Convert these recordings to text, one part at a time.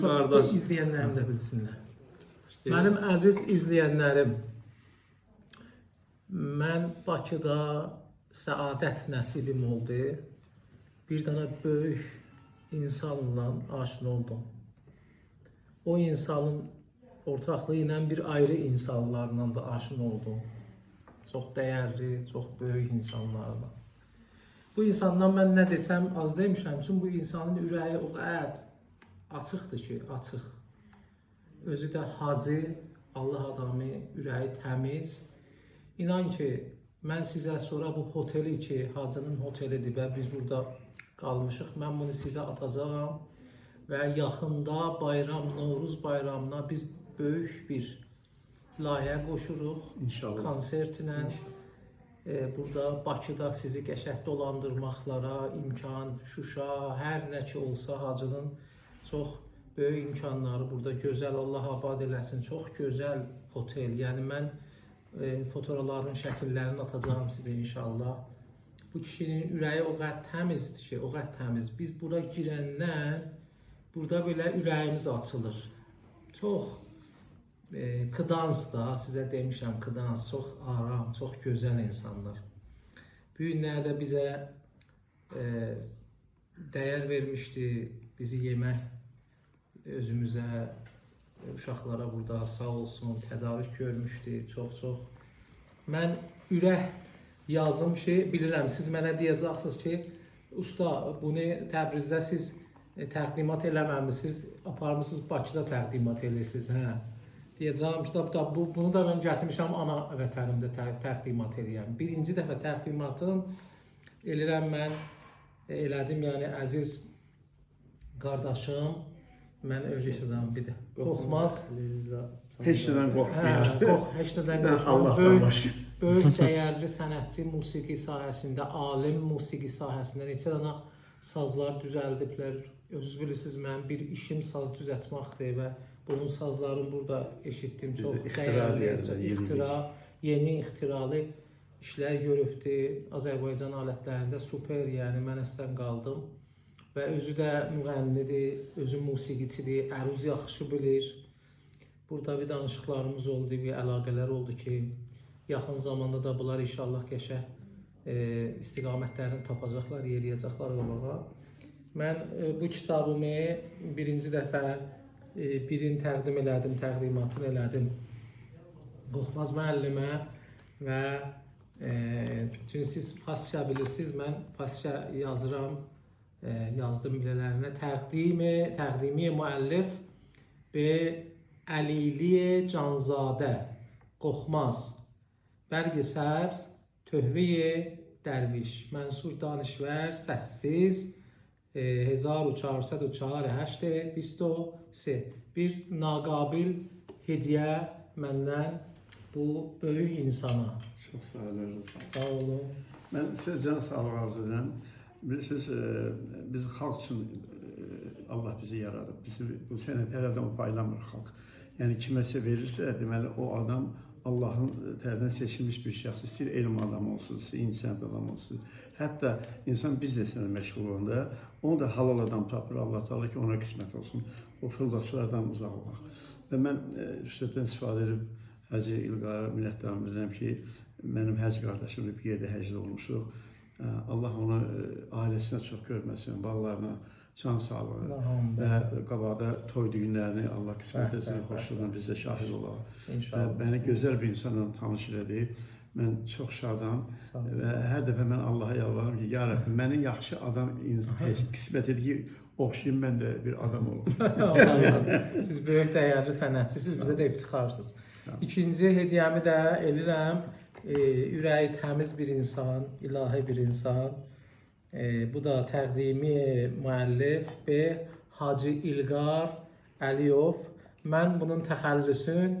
qardaş. İzləyənlərim də bilsinlər. Mənim əziz izləyənlərim, mən Bakıda səadət nəsibim oldu. Bir dənə böyük insanla aşina oldum. O insanın ortaqlığı ilə bir ayrı insanlarla da aşina oldum. Çox dəyərli, çox böyük insanlarla. Bu insandan mən nə desəm az demişəm, çünki bu insanın ürəyi o qədər açıqdır ki, açıq. Özü də hacı, Allah adamı, ürəyi təmiz. İnan ki, mən sizə sonra bu hoteli ki, hacının hotelidir və biz burada qalmışıq, mən bunu sizə atacağım və yaxında bayram, Novruz bayramına biz böyük bir layihə qoşuruq. İnşallah. Konsertlə. Burada Bakıda sizi qəşəng dolandırmaqlara imkan, Şuşa, hər nə ki olsa hacının çox böyük imkanları burada gözəl, Allah abad eləsin, çox gözəl hotel. Yəni mən fotoğrafların şəkillərini atacağım sizə inşallah. Bu kişinin ürəyi o qədər təmizdir ki, o qədər təmiz. Biz bura girəndən burada belə ürəyimiz açılır. Çox Kıdans da, sizə demişəm, Kıdans çox aram, çox gözəl insanlar. Bu günlərdə bizə dəyər vermişdi, bizi yemək özümüzə, uşaqlara burada sağ olsun, tədarük görmüşdü, çox. Mən ürək yazım ki, bilirəm, siz mənə deyəcəksiniz ki, usta, bunu Təbrizdə siz təqdimat eləməmişsiniz, aparmışsınız, Bakıda təqdimat edirsiniz, hə? Deyəcəm ki, bunu da mən gətirmişəm ana vətənimdə təqdimat eləyəm. Birinci dəfə təqdimatım eləyirəm mən, elədim, yəni əziz qardaşım, mən öyrəşəcəm bir də. Qorxmaz. Heç nədən qorxmayır. Heç nədən qorxmaz. Böyük dəyərli sənətçi musiqi sahəsində, alim musiqi sahəsində neçə dənə sazlar düzəldiblər. Özünüz bilirsiniz, mən bir işim saz düzəltməkdir və bunun sazlarını burada eşitdim. Çox dəyərli, yeni ixtiralı işlər görübdür. Azərbaycan alətlərində super, yəni mən əsdən qaldım. Və özü də müğənnidir, özü musiqiçidir, əruz yaxşı bilir. Burada bir danışıqlarımız oldu, bir əlaqələr oldu ki, yaxın zamanda da bunlar inşallah qəşəng istiqamətlərini tapacaqlar, yeriyəcəklər qabağa. Mən bu kitabımı birinci dəfə birini təqdim elədim, təqdimatını elədim Qorxmaz müəllimə və çünki siz farsça bilirsiniz, mən farsça yazıram, yazdım bilələrinə. Təqdimi müəllif B. Əlili Canzadə, Qorxmaz, Bərgi Səbz, Töhvə-i Dərviş, Mənsur Danışvər, Səssiz, 1404-823 bir naqabil hediyə məndən bu böyük insana. Çox sağ olun. Sağ olun. Mən sizə can sağlıq arzu edirəm. Bilirsiniz, biz xalq üçün Allah bizi yaradıb. Bizi bu sənət hər adamı paylamır xalq. Yəni kiməsə verirsə, deməli o adam Allahın tərəfindən seçilmiş bir şəxs, istəyir elm adamı olsun, istəyir incəsənət adamı olsun. Hətta insan bizneslə məşğul olanda, onu da halal adam tapır Allah Teala ki, ona qismət olsun. O fırıldaqçılardan uzaq olaq. Və mən fürsətdən istifadə edib Hacı İlqara minnətdarım edirəm ki, mənim həc qardaşımla bir yerdə həcdə olmuşuq. Allah onu ailəsinə çox görməsin, bağlarına can sağlığı və qabaqda toy düğünlərini Allah qismət etsin, xoşluğuna biz də şahid olaq. Bəni gözəl bir insanla tanış elədi. Mən çox şadam və hər dəfə mən Allaha yalvarıram ki, ya Rəbbim, məni yaxşı adam qismət edir ki, oxşayım mən də bir adam olum. Siz böyük dəyərli sənətçisiniz, bizə də iftixarsınız. İkinci hediyəmi də eləyirəm, ürəyi təmiz bir insan, ilahi bir insan. Bu da təqdimi müəllif B. Hacı İlqar Əliyov. Mən bunun təxəllüsün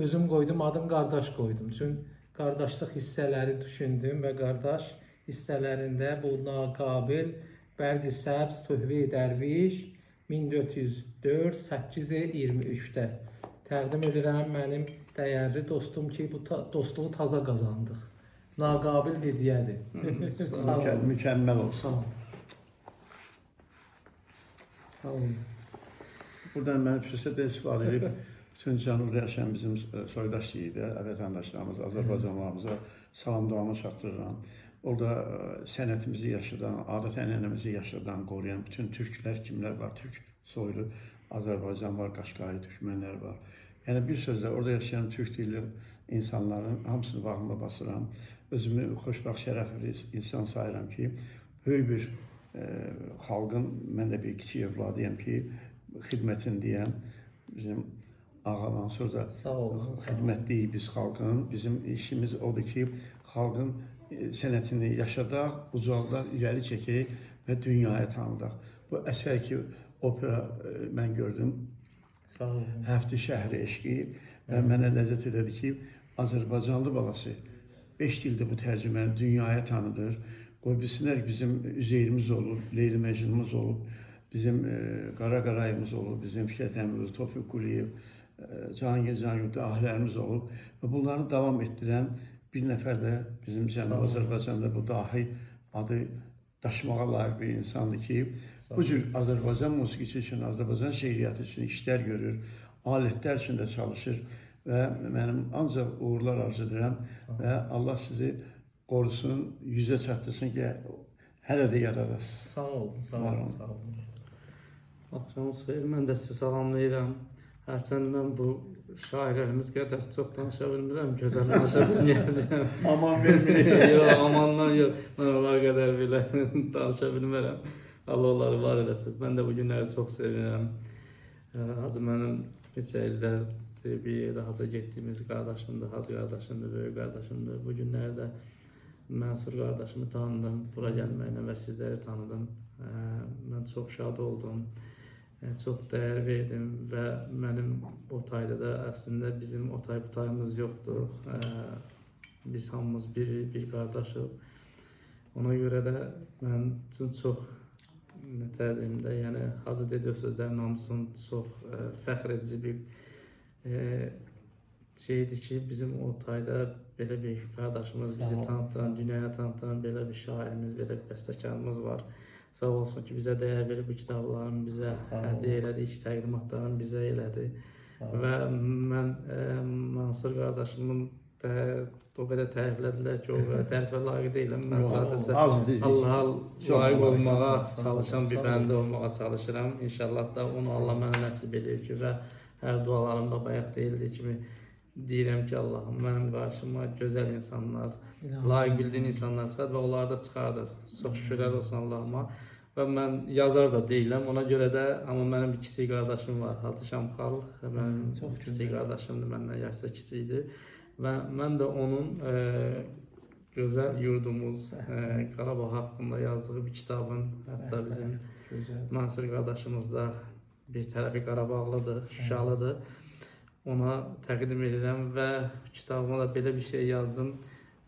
özüm qoydum, adım qardaş qoydum. Çünki qardaşlıq hissələri düşündüm və qardaş hissələrində bu naqabil Bərgi Səbz, Töhvə-i Dərviş 1404-823-də təqdim edirəm mənim dəyərli dostum ki, bu dostluğu taza qazandıq. Naqabil hediyədir. Mükəmməl olsun. Sağ olun. buradan mən fürsətlə istifadə edib bütün cənubda yaşayan bizim soydaş deyil də, vətəndaşlarımız, Azərbaycanlılarımıza salam duamı çatdırıram. Orada sənətimizi yaşadan, adət-ənənəmizi yaşadan, qoruyan bütün türklər kimlər var, türk soylu Azərbaycan var, Qaşqayı türkmənlər var. Yəni bir sözlə orada yaşayan türk dilli insanların hamısını bağrıma basıram. Özümü xoşbaxt, şərəfli insan sayıram ki, böyük bir xalqın, mən də bir kiçik evladıyam ki, xidmətindəyəm. Bizim Ağa Mansur da xidmətliyiz biz xalqın. Bizim işimiz odur ki, xalqın sənətini yaşadaq, ucaldaq, irəli çəkək və dünyaya tanıdaq. Bu əsər ki, opera mən gördüm, Həfti şəhri eşqi və mənə ləzzət elədi ki, Azərbaycanlı balası 5 dildə bu tərcüməni dünyaya tanıdır. Qoy bilsinlər ki, bizim Üzeyrimiz olub, Leyli Məcnunumuz olub, bizim Qara Qarayımız olub, bizim Fikrət Əmirov, Tofiq Quliyev, Cahangir Cahangir dahilərimiz olub və bunları davam etdirən bir nəfər də bizim Cənubi Azərbaycanda bu dahi adı daşımağa layiq bir insandır ki, bu cür Azərbaycan musiqisi üçün, Azərbaycan şeiriyyatı üçün işlər görür, alətlər üçün də çalışır və mənim ancaq uğurlar arzu edirəm və Allah sizi qorusun, yüzə çatdırsın ki, hələ də yaradasınız. Sağ olun, sağ olun, sağ olun. Axşamınız xeyir, mən də sizi salamlayıram. Hərçənd mən bu şairlərimiz qədər çox danışa bilmirəm, gözəl danışa bilməyəcəm. Aman verməyək. Yox, amandan yox, mən onlar qədər belə danışa bilmirəm. Allah onları var eləsin. Mən də bu günləri çox sevirəm. Hacı mənim neçə illərdir bir yerdə haca getdiyimiz qardaşımdır, hacı qardaşımdır, böyük qardaşımdır. Bu günlərdə Mənsur qardaşımı tanıdım, bura gəlməklə və sizləri tanıdım. Mən çox şad oldum, çox dəyər verdim və mənim o tayda da əslində bizim o tay bu tayımız yoxdur. Biz hamımız bir qardaşıq. Ona görə də mən üçün çox nətərdiyimdə, yəni Hacı dediyi sözlərin hamısının çox fəxr edici bir şeydir ki, bizim o tayda belə bir qardaşımız, bizi tanıtan, dünyaya tanıtan belə bir şairimiz, belə bir bəstəkarımız var. Sağ olsun ki, bizə dəyər verib bu kitabların bizə hədiyyə elədi, iş təqdimatlarını bizə elədi. Və mən Mansur qardaşımın o qədər təriflədilər ki, o tərifə layiq deyiləm. Mən sadəcə Allaha layiq olmağa çalışan bir bəndə olmağa çalışıram. İnşallah da onu Allah mənə nəsib edir ki, və hər dualarımda bayaq deyildiyi kimi deyirəm ki, Allahım mənim qarşıma gözəl insanlar, layiq bildiyin insanlar çıxar və onları da çıxardır. Çox şükürlər olsun Allahıma. Və mən yazar da deyiləm, ona görə də, amma mənim bir kiçik qardaşım var, Hacı Şamxal. Mənim çox kiçik qardaşımdır, məndən yaşca kiçikdir. Və mən də onun gözəl yurdumuz, Qarabağ haqqında yazdığı bir kitabın, hətta bizim Mansur qardaşımız da bir tərəfi Qarabağlıdır, Şuşalıdır. Ona təqdim edirəm və kitabıma da belə bir şey yazdım.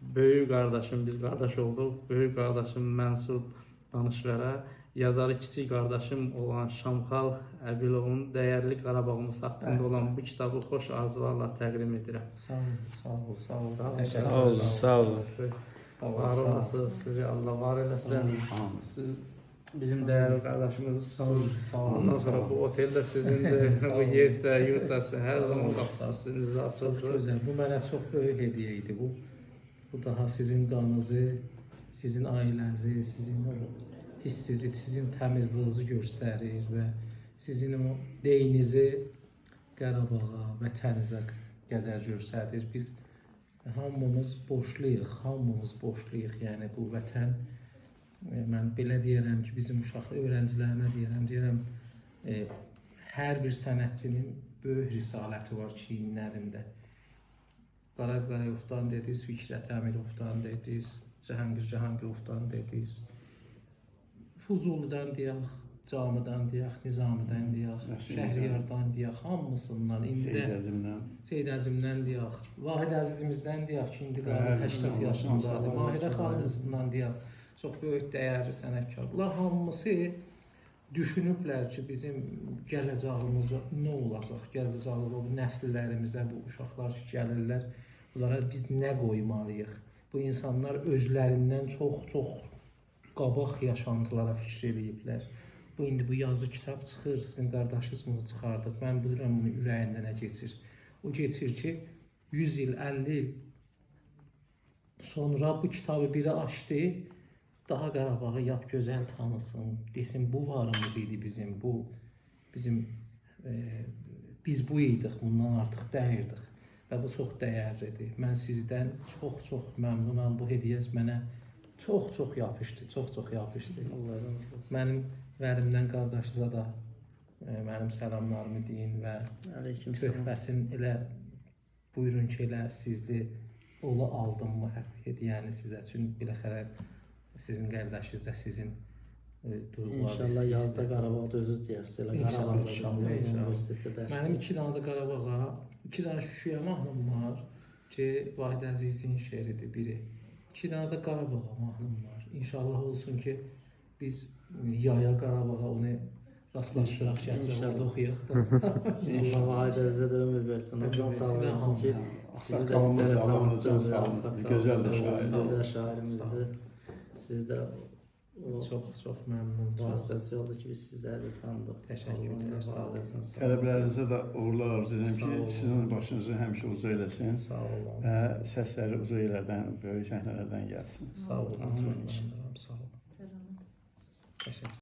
Böyük qardaşım, biz qardaş olduq, böyük qardaşım Mənsur Danışvərə, yazarı kiçik qardaşım olan Şamxal Əbilovun dəyərli Qarabağımız haqqında olan bu kitabı xoş arzularla təqdim edirəm. Sağ olun, sağ olun, sağ olun. Sağ olun, sağ olun. Var olasınız, sizi Allah var eləsin. Siz bizim dəyərli qardaşımız, sağ olun. Ondan sonra bu otel də sizindir, bu yerdə, yurtdası, hər zaman qapısı sizinizə açıldır. Bu mənə çox böyük hediyə idi bu. Bu daha sizin qanınızı, sizin ailənizi, sizin hissinizi, sizin təmizliyinizi göstərir və sizin o deyinizi Qarabağa, vətənizə qədər göstərir. Biz hamımız boşluyuq, yəni bu vətən. Mən belə deyərəm ki, bizim uşaq öğrencilərimə deyərəm, hər bir sənətçinin böyük risaləti var çiyinlərində. Qara Qarayevdan dediniz, Fikrət Əmirovdan dediniz, Cahangirovdan dediniz. Fuzulidən deyək, Camidən deyək, Nizamidən deyək, Şəhriyardan deyək, hamısından, Seyid Əzimdən deyək, Vahid Əzizimizdən deyək ki, indi 80 yaşındadır, Mahidə xanımızdan deyək, çox böyük dəyərli sənətkar. Bunlar hamısı düşünüblər ki, bizim gələcəyimizə nə olacaq, gələcəyimizə, bu nəsillərimizə, bu uşaqlar ki, gəlirlər, bunlara biz nə qoymalıyıq? Bu insanlar özlərindən çox qabaq yaşantılara fikir eləyiblər. indi bu yazı kitab çıxır, sizin qardaşınız bunu çıxardıb. Mən bilirəm bunun ürəyində nə keçir. O keçir ki, 100 il, 50 il sonra bu kitabı biri açdı, daha Qarabağı yap gözəl tanısın, desin bu varımız idi bizim, bu bizim biz bu idik, bundan artıq dəyirdik və bu çox dəyərlidir. Mən sizdən çox məmnunam, bu hediyyəz mənə çox yapışdı, çox yapışdı. Allah razı olsun. Mənim vəlimdən qardaşınıza da mənim səlamlarımı deyin və Aleykümselam. töhfəsin elə buyurun ki, elə sizli ola aldım mı hediyəni sizə üçün biləxərə sizin qardaşınız da sizin duyğularınız. İnşallah yazda Qarabağda özü deyərsiz. Elə Qarabağda İnşallah. universitetdə dərs. Mənim 2 dənə də Qarabağa, 2 dənə Şuşaya mahnım var ki, Vahid Əzizin şeiridir biri. 2 dənə də Qarabağa mahnım var. İnşallah olsun ki, biz yaya Qarabağa onu rastlaşdıraq, gətirək, orada oxuyaq da. İnşallah Vahid Əzizə də ömür versin. Ondan sağ olasın ki, sizi də Saqqalımız bizlərə da Allah'ın can tanıtacaq. sağlığı. Gözəl də şair. Gözəl şairimizdir. Siz də o Çox məmnun. vasitəçi oldu ki, biz sizləri də tanıdıq. Təşəkkürlər, sağ olun. Tələbələrinizə də uğurlar arzu edirəm Sağ olun. ki, sizin başınızı həmişə uca eləsin Sağ olun. və səsləri uca yerlərdən, böyük səhnələrdən gəlsin. Sağ olun. Çox məmnunam. Sağ olun. Təşəkkür.